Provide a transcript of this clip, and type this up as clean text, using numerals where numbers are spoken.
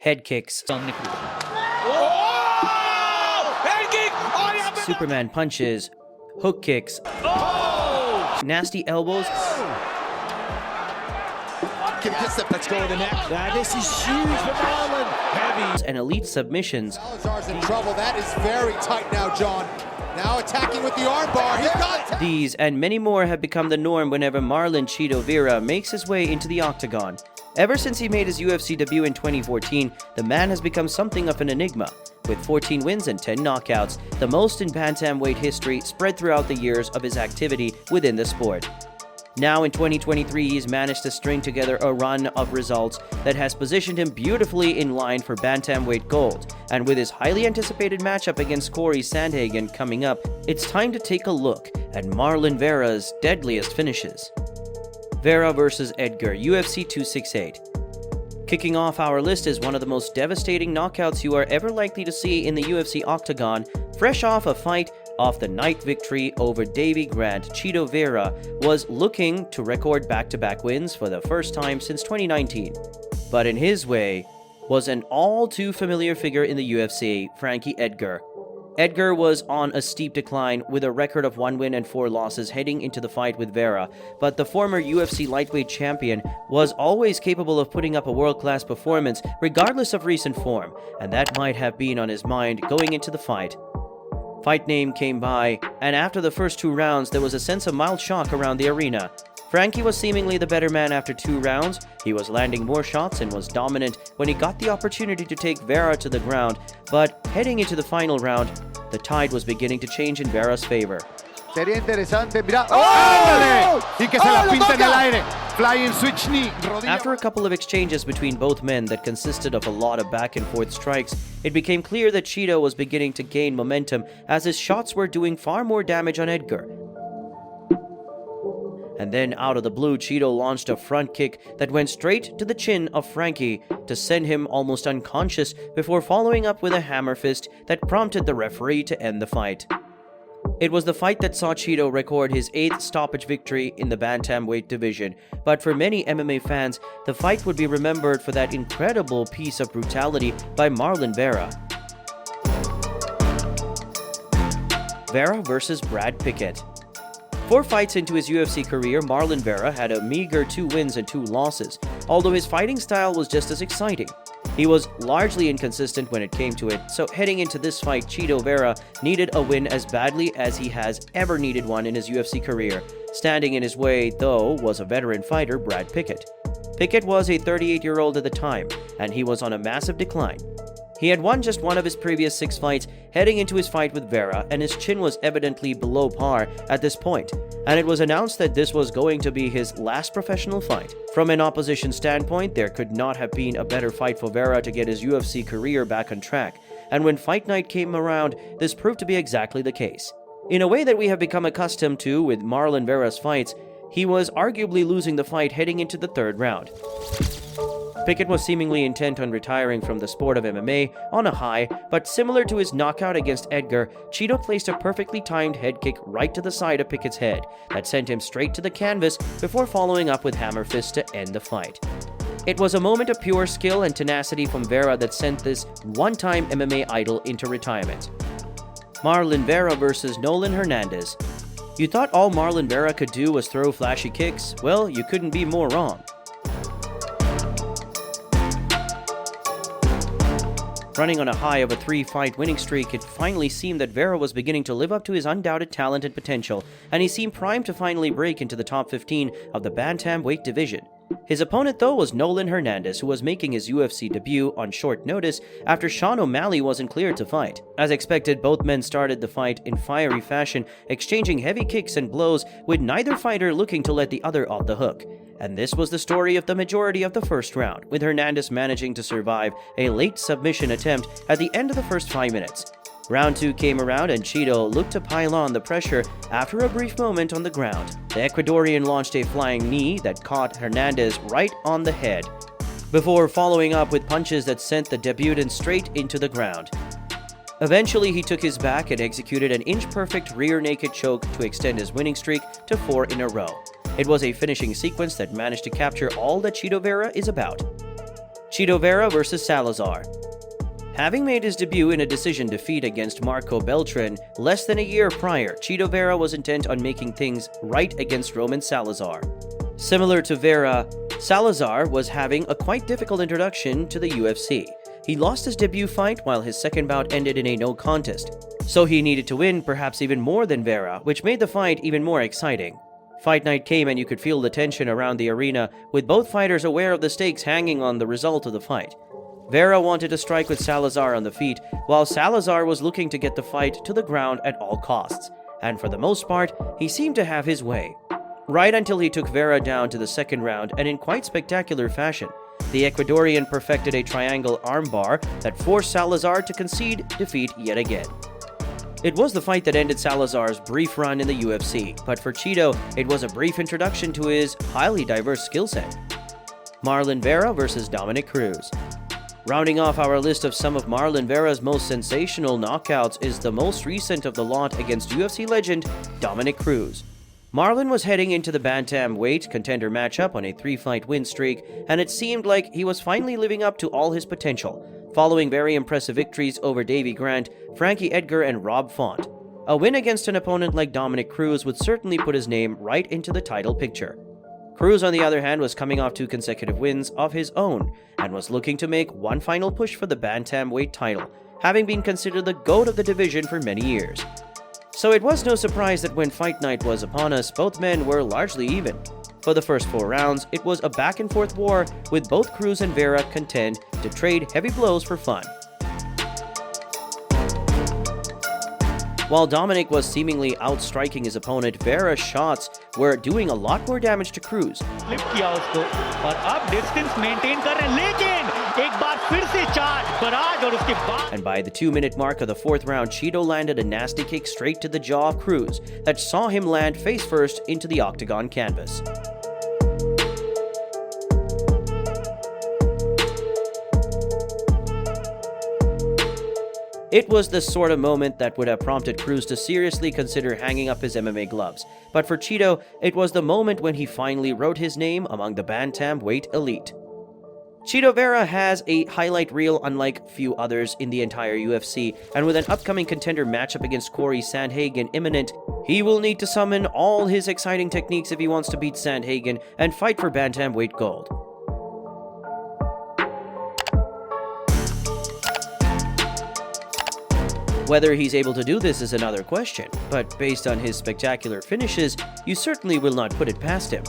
head kicks, Superman punches, hook kicks, nasty elbows, Let's go to the neck. This is huge for Marlon. Heavy. and elite submissions. Salazar's in trouble. That is very tight now, John. Now attacking with the armbar. He got it. These and many more have become the norm whenever Marlon Chito Vera makes his way into the Octagon. Ever since he made his UFC debut in 2014, the man has become something of an enigma, with 14 wins and 10 knockouts, the most in Bantamweight history spread throughout the years of his activity within the sport. Now in 2023, he's managed to string together a run of results that has positioned him beautifully in line for Bantamweight Gold, and with his highly anticipated matchup against Cory Sandhagen coming up, it's time to take a look at Marlon Vera's deadliest finishes. Vera vs. EDGAR, UFC 268. Kicking off our list is one of the most devastating knockouts you are ever likely to see in the UFC Octagon, fresh off a fight off the night victory over Davy Grant. Chito Vera was looking to record back-to-back wins for the first time since 2019. But in his way was an all-too-familiar figure in the UFC, Frankie Edgar. Edgar was on a steep decline with a record of 1 win and 4 losses heading into the fight with Vera, but the former UFC lightweight champion was always capable of putting up a world-class performance regardless of recent form, and that might have been on his mind going into the fight. Fight name came by, and after the first 2 rounds, there was a sense of mild shock around the arena. Frankie was seemingly the better man after 2 rounds. He was landing more shots and was dominant when he got the opportunity to take Vera to the ground, but heading into the final round, the tide was beginning to change in Vera's favor. Sería interesante, mira. ¡Ándale! Y que se la pinta en el aire. Flying switch knee. After a couple of exchanges between both men that consisted of a lot of back and forth strikes, it became clear that Chito was beginning to gain momentum as his shots were doing far more damage on Edgar. And then out of the blue, Chito launched a front kick that went straight to the chin of Frankie to send him almost unconscious before following up with a hammer fist that prompted the referee to end the fight. It was the fight that saw Chito record his 8th stoppage victory in the Bantamweight division, but for many MMA fans, the fight would be remembered for that incredible piece of brutality by Marlon Vera. Vera vs. Brad Pickett. 4 fights into his UFC career, Marlon Vera had a meager 2 wins and 2 losses, although his fighting style was just as exciting. He was largely inconsistent when it came to it, so heading into this fight, Chito Vera needed a win as badly as he has ever needed one in his UFC career. Standing in his way, though, was a veteran fighter, Brad Pickett. Pickett was a 38-year-old at the time, and he was on a massive decline. He had won just 1 of his previous 6 fights heading into his fight with Vera, and his chin was evidently below par at this point, and it was announced that this was going to be his last professional fight. From an opposition standpoint, there could not have been a better fight for Vera to get his UFC career back on track, and when fight night came around, this proved to be exactly the case. In a way that we have become accustomed to with Marlon Vera's fights, he was arguably losing the fight heading into the 3rd round. Pickett was seemingly intent on retiring from the sport of MMA on a high, but similar to his knockout against Edgar, Chito placed a perfectly timed head kick right to the side of Pickett's head that sent him straight to the canvas before following up with hammer fists to end the fight. It was a moment of pure skill and tenacity from Vera that sent this one-time MMA idol into retirement. Marlon Vera vs. Nohelin Hernandez. You thought all Marlon Vera could do was throw flashy kicks? Well, you couldn't be more wrong. Running on a high of a 3-fight winning streak, it finally seemed that Vera was beginning to live up to his undoubted talent and potential, and he seemed primed to finally break into the top 15 of the Bantamweight division. His opponent, though, was Nohelin Hernandez, who was making his UFC debut on short notice after Sean O'Malley wasn't cleared to fight. As expected, both men started the fight in fiery fashion, exchanging heavy kicks and blows, with neither fighter looking to let the other off the hook. And this was the story of the majority of the first round, with Hernandez managing to survive a late submission attempt at the end of the first 5 minutes. Round 2 came around and Chito looked to pile on the pressure after a brief moment on the ground. The Ecuadorian launched a flying knee that caught Hernandez right on the head, before following up with punches that sent the debutant straight into the ground. Eventually, he took his back and executed an inch-perfect rear naked choke to extend his winning streak to 4 in a row. It was a finishing sequence that managed to capture all that Chito Vera is about. Chito Vera versus Salazar. Having made his debut in a decision defeat against Marco Beltran less than a year prior, Chito Vera was intent on making things right against Roman Salazar. Similar to Vera, Salazar was having a quite difficult introduction to the UFC. He lost his debut fight while his second bout ended in a no contest, so he needed to win perhaps even more than Vera, which made the fight even more exciting. Fight night came and you could feel the tension around the arena, with both fighters aware of the stakes hanging on the result of the fight. Vera wanted to strike with Salazar on the feet, while Salazar was looking to get the fight to the ground at all costs, and for the most part, he seemed to have his way. Right until he took Vera down to the second round, and in quite spectacular fashion. The Ecuadorian perfected a triangle armbar that forced Salazar to concede defeat yet again. It was the fight that ended Salazar's brief run in the UFC, but for Chito, it was a brief introduction to his highly diverse skill set. Marlon Vera versus Dominick Cruz. Rounding off our list of some of Marlon Vera's most sensational knockouts is the most recent of the lot against UFC legend Dominick Cruz. Marlon was heading into the Bantamweight contender matchup on a 3-fight win streak, and it seemed like he was finally living up to all his potential, following very impressive victories over Davy Grant, Frankie Edgar, and Rob Font. A win against an opponent like Dominick Cruz would certainly put his name right into the title picture. Cruz, on the other hand, was coming off 2 consecutive wins of his own and was looking to make one final push for the Bantamweight title, having been considered the GOAT of the division for many years. So it was no surprise that when fight night was upon us, both men were largely even. For the first 4 rounds, it was a back-and-forth war, with both Cruz and Vera content to trade heavy blows for fun. While Dominick was seemingly outstriking his opponent, Vera's shots were doing a lot more damage to Cruz. Flip किया उसको और अब distance maintain कर रहे हैं, लेकिन एक बार फिर से चार्ज बराज और उसके बाद And by the 2-minute mark of the 4th round, Chito landed a nasty kick straight to the jaw of Cruz that saw him land face first into the Octagon canvas. It was the sort of moment that would have prompted Cruz to seriously consider hanging up his MMA gloves, but for Chito, it was the moment when he finally wrote his name among the Bantamweight elite. Chito Vera has a highlight reel unlike few others in the entire UFC, and with an upcoming contender matchup against Cory Sandhagen imminent, he will need to summon all his exciting techniques if he wants to beat Sandhagen and fight for Bantamweight Gold. Whether he's able to do this is another question, but based on his spectacular finishes, you certainly will not put it past him.